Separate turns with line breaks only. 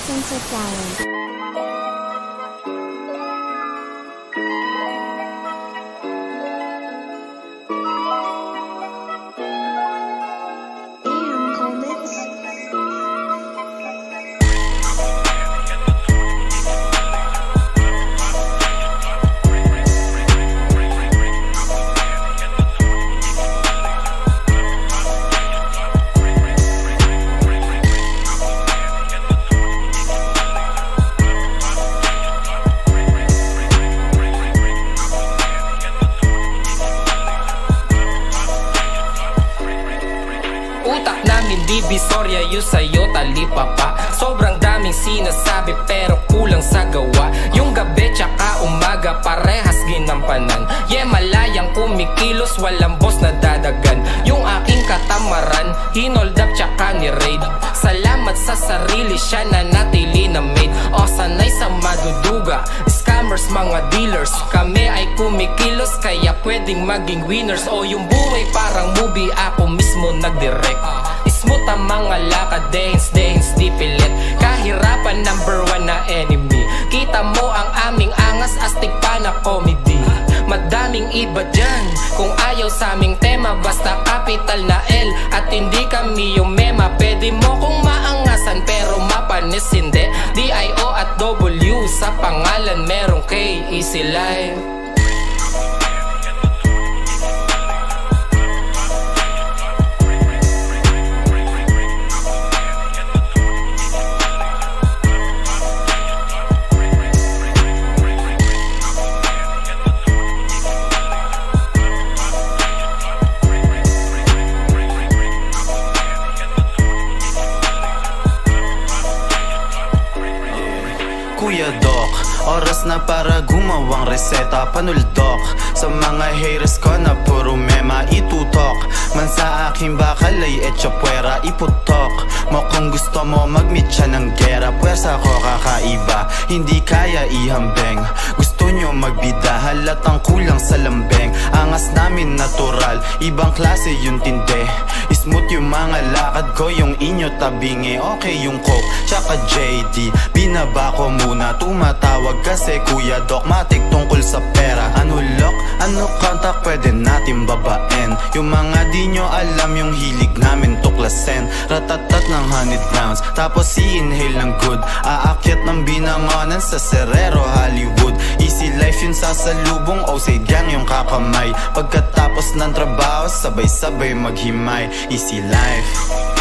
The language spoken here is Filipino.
essence of talent.
Utak namin divisorya, yung sa'yo talipapa. Sobrang daming sinasabi pero kulang sa gawa. Yung gabi tsaka umaga parehas ginampanan. Malayang kumikilos, walang boss na dadagan. Yung aking katamaran, hinold up tsaka ni-raid. Salamat sa sarili, siya na natili na made. O sanay sa maduduga, scammers, mga dealers. Kami ay kumikilos, kaya pwedeng maging winners. O yung buhay parang movie, ako mismo nagdirect. Smooth ang mga lakad, dehins, di pilit. Kahirapan number one na enemy. Kita mo ang aming angas, astig pa na comedy. Madaming iba dyan, kung ayaw sa aming tema, basta capital na L at hindi kami yung mema. Pwede mo kong maangasan pero mapanis hindi. D-I-O at W sa pangalan merong K, easy life.
Kuya Doc, oras na para gumawang reseta. Panuldok sa mga haters ko na puro mema itutok. Man sa aking bakal ay etcha puwera iputok mo. Kung gusto mo mag-meet siya ng gera, pwersa ko kakaiba, hindi kaya ihambeng. Gusto nyo magbida, halatang kulang sa lambeng. Angas namin natural, ibang klase yung tinde. Smooth yung mga lakad ko, yung inyo tabingi. Okay yung coke, tsaka JD, binaba ko muna, tumatawag kasi Kuya Doc matik tungkol sa pera. Ano lock, ano contact, pwede natin babaen. Yung mga di nyo alam, yung hilig namin tuklasen. Ratatat ng 100 rounds, tapos i-inhale ng good. Aakyat ng binangonan sa Serrero, Hollywood. Easy life yun sa salubong, OC gang yung kakamay. Pagkatapos ng trabaho, sabay-sabay maghimay. Easy life.